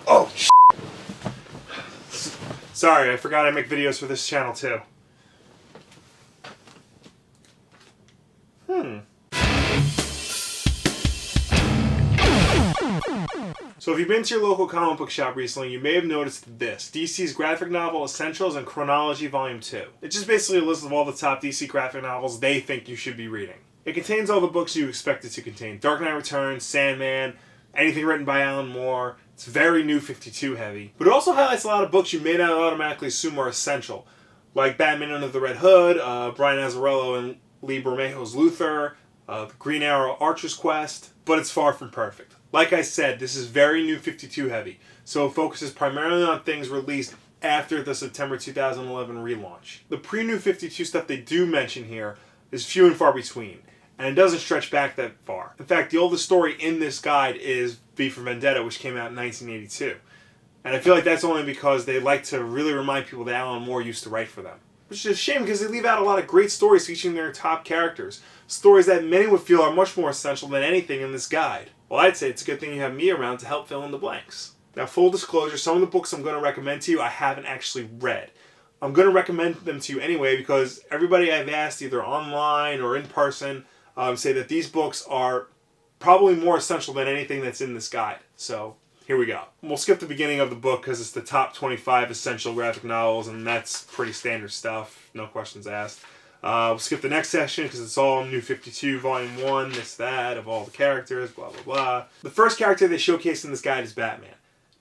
Oh, sorry, I forgot I make videos for this channel too. So if you've been to your local comic book shop recently, you may have noticed this. DC's Graphic Novel Essentials and Chronology Volume 2. It's just basically a list of all the top DC graphic novels they think you should be reading. It contains all the books you expect it to contain. Dark Knight Returns, Sandman, anything written by Alan Moore. It's very New 52 heavy. But it also highlights a lot of books you may not automatically assume are essential. Like Batman Under the Red Hood, Brian Azzarello and Lee Bermejo's Luthor, the Green Arrow Archer's Quest. But it's far from perfect. Like I said, this is very New 52 heavy, so it focuses primarily on things released after the September 2011 relaunch. The pre-New 52 stuff they do mention here is few and far between, and it doesn't stretch back that far. In fact, the oldest story in this guide is V for Vendetta, which came out in 1982. And I feel like that's only because they like to really remind people that Alan Moore used to write for them. Which is a shame because they leave out a lot of great stories featuring their top characters. Stories that many would feel are much more essential than anything in this guide. Well, I'd say it's a good thing you have me around to help fill in the blanks. Now, full disclosure, some of the books I'm going to recommend to you I haven't actually read. I'm going to recommend them to you anyway because everybody I've asked, either online or in person, say that these books are probably more essential than anything that's in this guide. So, here we go. We'll skip the beginning of the book because it's the top 25 essential graphic novels, and that's pretty standard stuff. No questions asked. We'll skip the next section because it's all New 52, Volume 1, this, that, of all the characters, blah, blah, blah. The first character they showcased in this guide is Batman.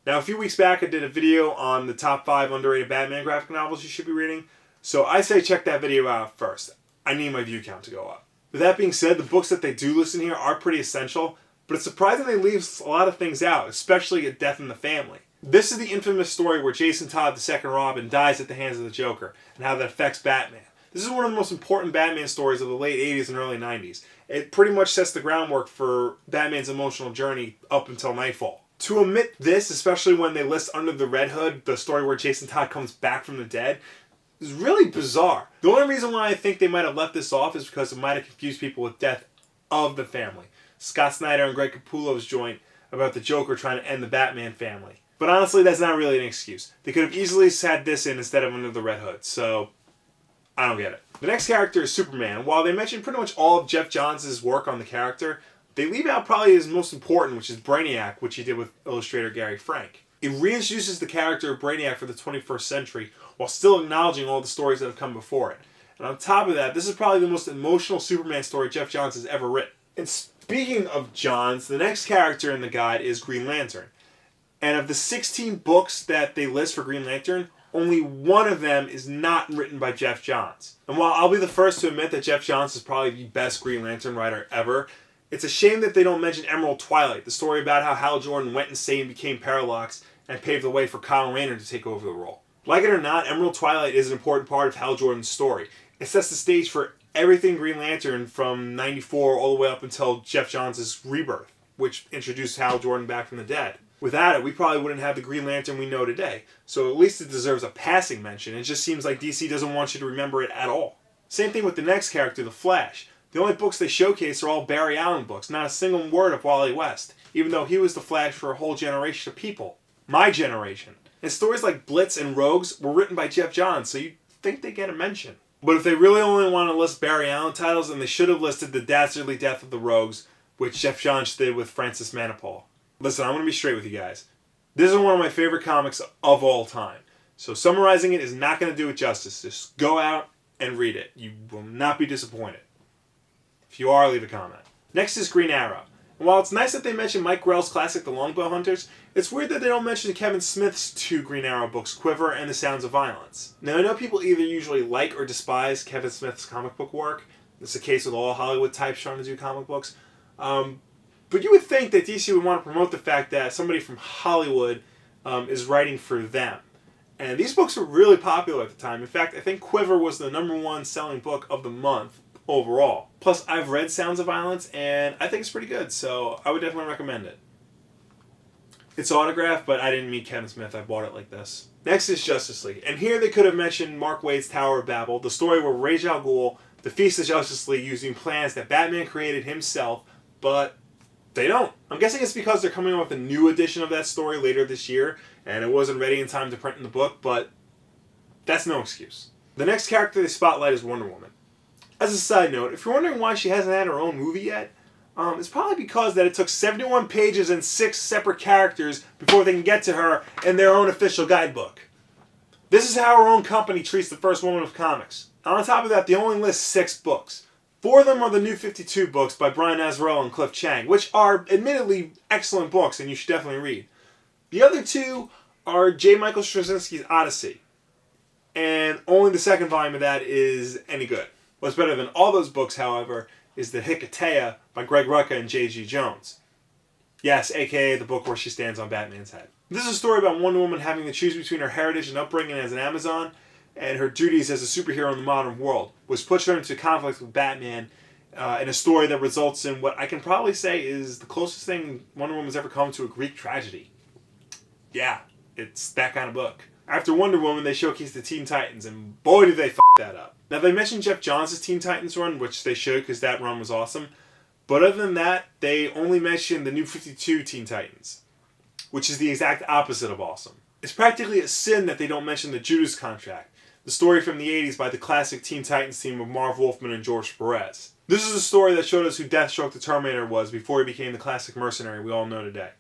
Now, a few weeks back, I did a video on the top 5 underrated Batman graphic novels you should be reading, so I say check that video out first. I need my view count to go up. With that being said, the books that they do list in here are pretty essential, but it's surprising they leave a lot of things out, especially a death in the family. This is the infamous story where Jason Todd, the second Robin, dies at the hands of the Joker, and how that affects Batman. This is one of the most important Batman stories of the late 80s and early 90s. It pretty much sets the groundwork for Batman's emotional journey up until Nightfall. To omit this, especially when they list Under the Red Hood, the story where Jason Todd comes back from the dead, is really bizarre. The only reason why I think they might have left this off is because it might have confused people with death of the family. Scott Snyder and Greg Capullo's joint about the Joker trying to end the Batman family. But honestly, that's not really an excuse. They could have easily had this in instead of Under the Red Hood, so I don't get it. The next character is Superman. While they mention pretty much all of Jeff Johns' work on the character, they leave out probably his most important, which is Brainiac, which he did with illustrator Gary Frank. It reintroduces the character of Brainiac for the 21st century while still acknowledging all the stories that have come before it. And on top of that, this is probably the most emotional Superman story Jeff Johns has ever written. And speaking of Johns, the next character in the guide is Green Lantern. And of the 16 books that they list for Green Lantern, only one of them is not written by Jeff Johns. And while I'll be the first to admit that Jeff Johns is probably the best Green Lantern writer ever, it's a shame that they don't mention Emerald Twilight, the story about how Hal Jordan went insane and became Parallax and paved the way for Kyle Rayner to take over the role. Like it or not, Emerald Twilight is an important part of Hal Jordan's story. It sets the stage for everything Green Lantern from 94 all the way up until Jeff Johns' Rebirth, which introduced Hal Jordan back from the dead. Without it, we probably wouldn't have the Green Lantern we know today. So at least it deserves a passing mention. It just seems like DC doesn't want you to remember it at all. Same thing with the next character, the Flash. The only books they showcase are all Barry Allen books, not a single word of Wally West, even though he was the Flash for a whole generation of people. My generation. And stories like Blitz and Rogues were written by Jeff Johns, so you'd think they get a mention. But if they really only want to list Barry Allen titles, then they should have listed The Dastardly Death of the Rogues, which Jeff Johns did with Francis Manapul. Listen, I'm going to be straight with you guys. This is one of my favorite comics of all time. So summarizing it is not going to do it justice. Just go out and read it. You will not be disappointed. If you are, leave a comment. Next is Green Arrow. And while it's nice that they mention Mike Grell's classic The Longbow Hunters, it's weird that they don't mention Kevin Smith's 2 Green Arrow books, Quiver and The Sounds of Violence. Now, I know people either usually like or despise Kevin Smith's comic book work. It's the case with all Hollywood types trying to do comic books. But you would think that DC would want to promote the fact that somebody from Hollywood is writing for them. And these books were really popular at the time. In fact, I think Quiver was the #1 selling book of the month overall. Plus, I've read Sounds of Violence, and I think it's pretty good, so I would definitely recommend it. It's autographed, but I didn't meet Kevin Smith. I bought it like this. Next is Justice League. And here they could have mentioned Mark Waid's Tower of Babel, the story where Ra's al Ghul defeats the Justice League using plans that Batman created himself, but they don't. I'm guessing it's because they're coming up with a new edition of that story later this year, and it wasn't ready in time to print in the book, but that's no excuse. The next character they spotlight is Wonder Woman. As a side note, if you're wondering why she hasn't had her own movie yet, it's probably because that it took 71 pages and 6 separate characters before they can get to her in their own official guidebook. This is how her own company treats the first woman of comics. And on top of that, they only list 6 books. 4 of them are the New 52 books by Brian Azzarello and Cliff Chiang, which are admittedly excellent books and you should definitely read. The other 2 are J. Michael Straczynski's Odyssey, and only the second volume of that is any good. What's better than all those books, however, is the Hikatea by Greg Rucka and J.G. Jones. Yes, aka the book where she stands on Batman's head. This is a story about Wonder Woman having to choose between her heritage and upbringing as an Amazon and her duties as a superhero in the modern world, which puts her into conflict with Batman in a story that results in what I can probably say is the closest thing Wonder Woman's ever come to a Greek tragedy. Yeah, it's that kind of book. After Wonder Woman, they showcase the Teen Titans, and boy did they f*** that up. Now, they mentioned Jeff Johns' Teen Titans run, which they should because that run was awesome. But other than that, they only mentioned the New 52 Teen Titans, which is the exact opposite of awesome. It's practically a sin that they don't mention the Judas Contract, the story from the 80s by the classic Teen Titans team of Marv Wolfman and George Perez. This is a story that showed us who Deathstroke the Terminator was before he became the classic mercenary we all know today.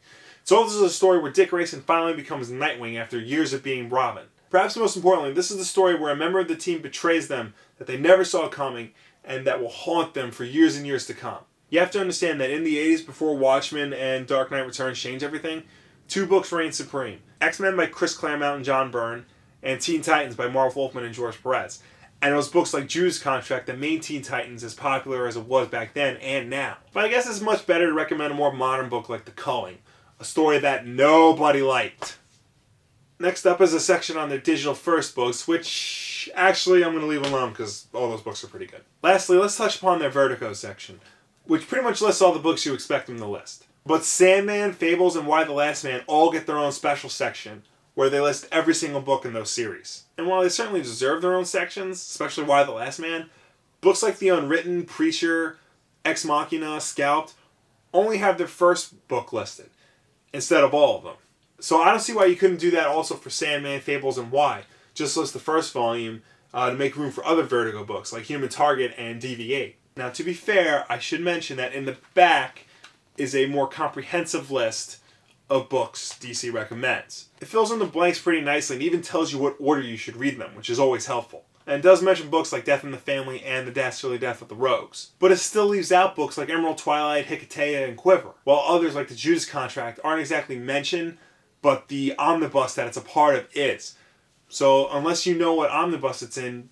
So this is a story where Dick Grayson finally becomes Nightwing after years of being Robin. Perhaps most importantly, this is the story where a member of the team betrays them that they never saw coming and that will haunt them for years and years to come. You have to understand that in the 80s, before Watchmen and Dark Knight Returns changed everything, 2 books reigned supreme. X-Men by Chris Claremont and John Byrne, and Teen Titans by Marv Wolfman and George Perez. And it was books like Judas Contract that made Teen Titans as popular as it was back then and now. But I guess it's much better to recommend a more modern book like The Culling, a story that nobody liked. Next up is a section on their digital first books, which actually I'm going to leave alone because all those books are pretty good. Lastly, let's touch upon their Vertigo section, which pretty much lists all the books you expect them to list. But Sandman, Fables, and Why the Last Man all get their own special section, where they list every single book in those series. And while they certainly deserve their own sections, especially Why the Last Man, books like The Unwritten, Preacher, Ex Machina, Scalped only have their first book listed, instead of all of them. So I don't see why you couldn't do that also for Sandman, Fables, and Why. Just list the first volume to make room for other Vertigo books like Human Target and DV8. Now, to be fair, I should mention that in the back is a more comprehensive list of books DC recommends. It fills in the blanks pretty nicely and even tells you what order you should read them, which is always helpful. And it does mention books like Death in the Family and The Dastardly Death of the Rogues. But it still leaves out books like Emerald Twilight, Hikatea, and Quiver, while others like The Judas Contract aren't exactly mentioned, but the omnibus that it's a part of is. So unless you know what omnibus it's in,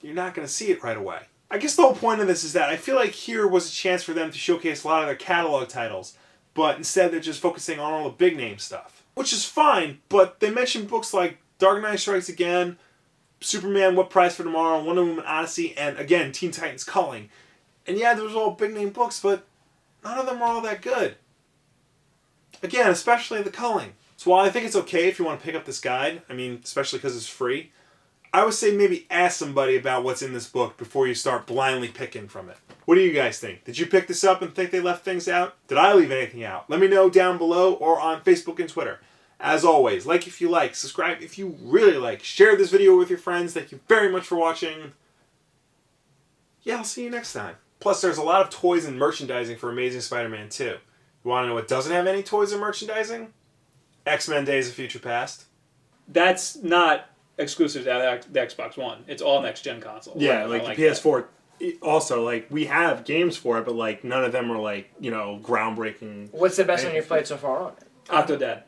you're not going to see it right away. I guess the whole point of this is that I feel like here was a chance for them to showcase a lot of their catalog titles, but instead they're just focusing on all the big name stuff. Which is fine, but they mentioned books like Dark Knight Strikes Again, Superman, What Price for Tomorrow, Wonder Woman Odyssey, and again, Teen Titans Culling. And yeah, those are all big name books, but none of them are all that good. Again, especially the Culling. So while I think it's okay if you want to pick up this guide, I mean, especially because it's free, I would say maybe ask somebody about what's in this book before you start blindly picking from it. What do you guys think? Did you pick this up and think they left things out? Did I leave anything out? Let me know down below or on Facebook and Twitter. As always, like if you like, subscribe if you really like, share this video with your friends. Thank you very much for watching. Yeah, I'll see you next time. Plus, there's a lot of toys and merchandising for Amazing Spider-Man 2. You want to know what doesn't have any toys or merchandising? X-Men Days of Future Past. That's not exclusive to the Xbox One. It's all next-gen consoles. Yeah, like the PS4. Also, like, we have games for it, but, like, none of them are, like, you know, groundbreaking. What's the best one you've played so far on it? Octodad.